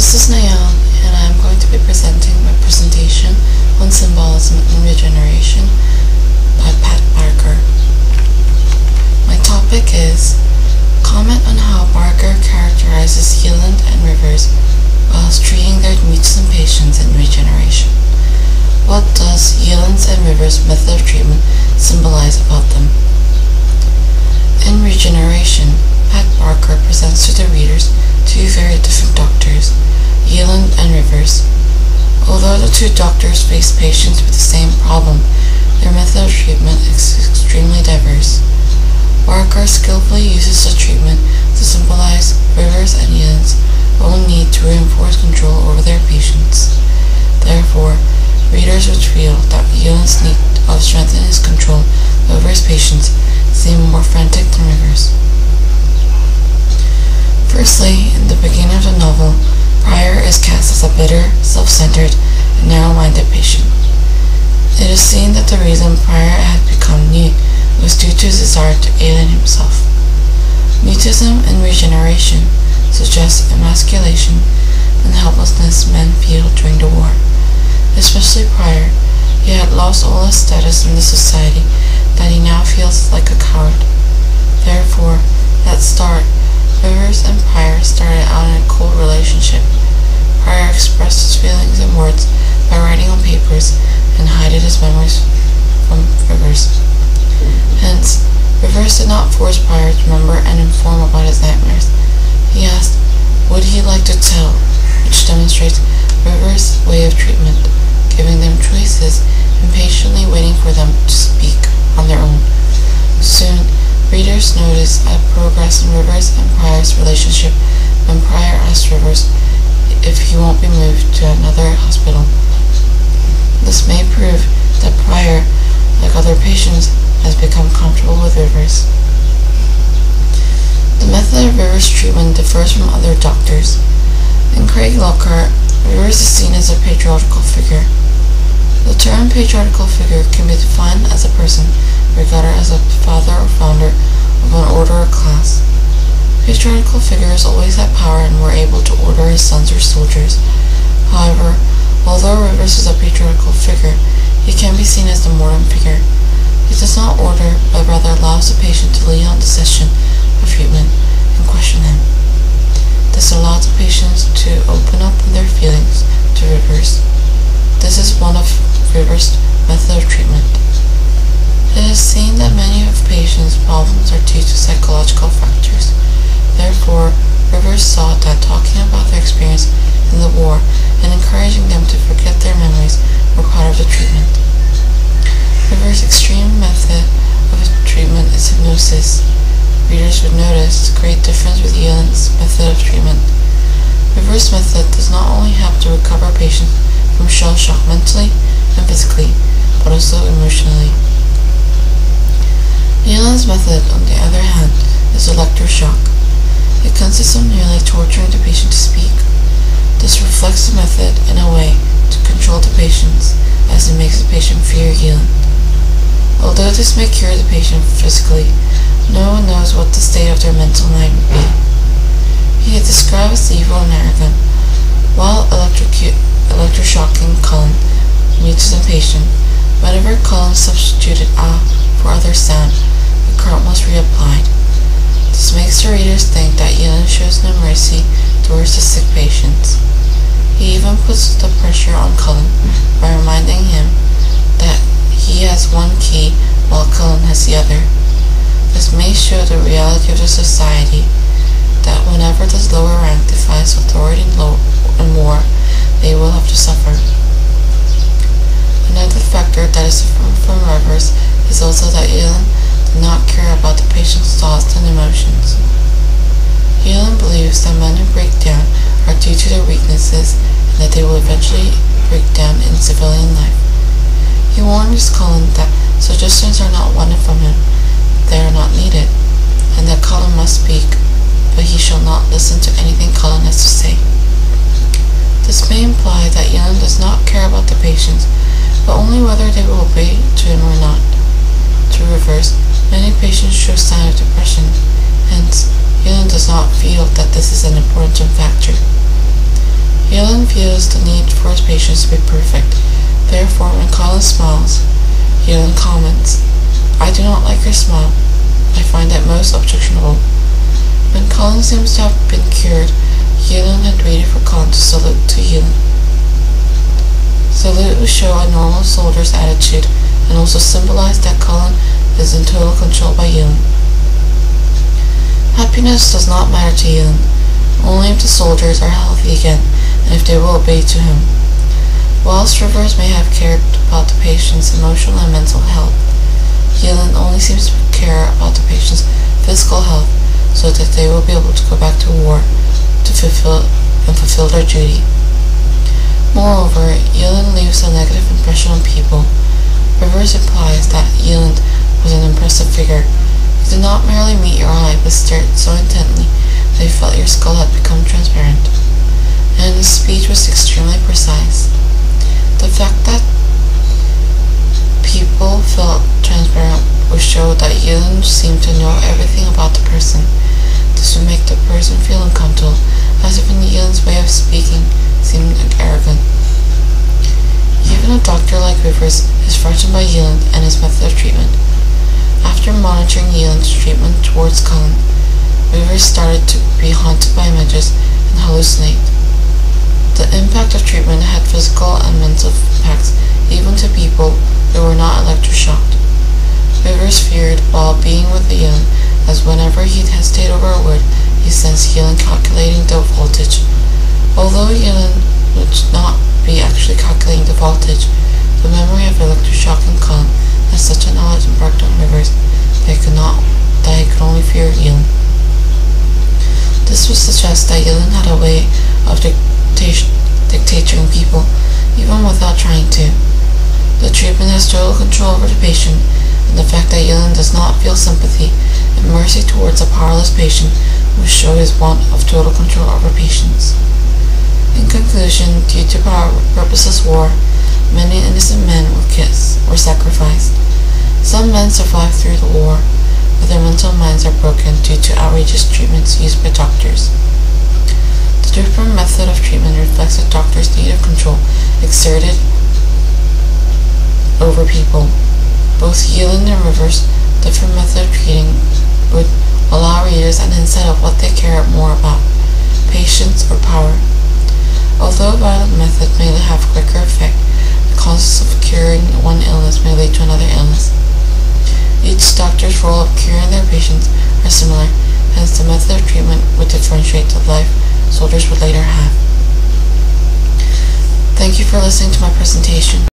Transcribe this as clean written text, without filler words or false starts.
This is Nayan, and I am going to be presenting my presentation on Symbolism and Regeneration by Pat Barker. My topic is comment on how Barker characterizes Yieland and Rivers whilst treating their mutism patients in Regeneration. What does Yieland's and Rivers' method of treatment symbolize about them? In Regeneration, Pat Barker presents to the readers two very different doctors, Yieland and Rivers. Although the two doctors face patients with the same problem, their method of treatment is extremely diverse. Barker skillfully uses the treatment to symbolize Rivers and Yieland's own need to reinforce control over their patients. Therefore, readers would feel that Yieland's need of strengthening his control over his patients seem more frantic than Rivers. Firstly, in the beginning of the novel, Pryor is cast as a bitter, self-centered, and narrow-minded patient. It is seen that the reason Pryor had become mute was due to his desire to alienate himself. Mutism and regeneration suggests emasculation and helplessness men feel during the war. Especially Pryor, he had lost all his status in the society that he now feels like a coward. Therefore, at start, Rivers and Pryor started out in a cold relationship. Pryor expressed his feelings in words by writing on papers and hiding his memories from Rivers. Hence, Rivers did not force Pryor to remember and inform about his nightmares. He asked, would he like to tell, which demonstrates Rivers' way of treatment, giving them choices and patiently waiting for them to speak on their own. Soon, readers notice a progress in Rivers and Pryor's relationship when Pryor asks Rivers if he won't be moved to another hospital. This may prove that Pryor, like other patients, has become comfortable with Rivers. The method of Rivers' treatment differs from other doctors. In Craig Lockhart, Rivers is seen as a patriarchal figure. The term patriarchal figure can be defined as a person regarded as a father or founder of an order or class. Patriarchal figures always had power and were able to order his sons or soldiers. However, although Rivers is a patriarchal figure, he can be seen as the modern figure. He does not order, but rather allows the patient to lead on the session of treatment and question him. This allows the patients to open up their feelings to Rivers. This is one of Rivers' method of treatment. It is seen that many of patients' problems are due to psychological factors. Therefore, Rivers saw that talking about their experience in the war and encouraging them to forget their memories were part of the treatment. Rivers' extreme method of treatment is hypnosis. Readers would notice the great difference with Yieland's method of treatment. Rivers' method does not only help to recover patients from shell shock mentally and physically, but also emotionally. Yieland's method, on the other hand, is electroshock. It consists of nearly torturing the patient to speak. This reflects the method in a way to control the patients, as it makes the patient fear Yieland. Although this may cure the patient physically, no one knows what the state of their mental mind would be. He is described as evil and arrogant. While electroshocking Cullen, mutism patient, whenever Cullen substituted for other sound, the current was reapplied. This makes the readers think that Yieland shows no mercy towards the sick patients. He even puts the pressure on Cullen by reminding him that he has one key while Cullen has the other. This may show the reality of the society, that whenever this lower rank defies authority in war, they will have to suffer. Another factor that is different from Rivers is also that Yieland did not care about the patient's thoughts and emotions. Yieland believes that men who break down are due to their weaknesses and that they will eventually break down in civilian life. He warns Cullen that suggestions are not wanted from him, they are not needed, and that Cullen must speak, but he shall not listen to anything Cullen has to say. This may imply that Yieland does not care about the patients, but only whether they will obey to him or not. To Rivers, many patients show signs of depression, hence, Yieland does not feel that this is an important factor. Yulin feels the need for his patients to be perfect. Therefore, when Colin smiles, Yulin comments, "I do not like your smile. I find it most objectionable." When Colin seems to have been cured, Yulin had waited for Colin to salute to Yulin. Salute will show a normal soldier's attitude and also symbolize that Colin is in total control by Yulin. Happiness does not matter to Yulin, only if the soldiers are healthy again and if they will obey to him. Whilst Rivers may have cared about the patient's emotional and mental health, Yulin only seems to care about the patient's physical health so that they will be able to go back to war to fulfill their duty. Moreover, Yulin leaves a negative impression on people. Rivers implies that Yulin was an impressive figure. He did not merely meet your eye, but stared so intently that you felt your skull had become transparent. And his speech was extremely precise. The fact that people felt transparent would show that Yulin seemed to know everything about the person. This would make the person feel uncomfortable, as if in Yulin's way of speaking seemed arrogant. Even a doctor like Rivers is frightened by Yulin and his method of treatment. After monitoring Yulin's treatment towards Colin, Rivers started to be haunted by images and hallucinate. The impact of treatment had physical and mental impacts even to people who were not electroshocked. Rivers feared while being with Yulin, as whenever he'd hesitate over a word, he sensed Yulin calculating the voltage. Although Yulin would not be actually calculating the voltage, the memory of electroshocking Colin had such a knowledge embarked on Rivers that he could only fear Yulin. This would suggest that Yulin had a way of dictating people, even without trying to. The treatment has total control over the patient, and the fact that Yulin does not feel sympathy and mercy towards a powerless patient will show his want of total control over patients. In conclusion, due to purposeless war, many innocent men were sacrificed. Some men survived through the war, but their mental minds are broken due to outrageous treatments used by doctors. The different method of treatment reflects the doctor's need of control exerted over people. Both Yulin and Rivers' different method of treating would allow readers an insight of what they care more about, patience or power. Although a violent method may have quicker effect, the causes of curing one illness may lead to another illness. Each doctor's role of curing their patients are similar, hence the method of treatment would differentiate the life soldiers would later have. Thank you for listening to my presentation.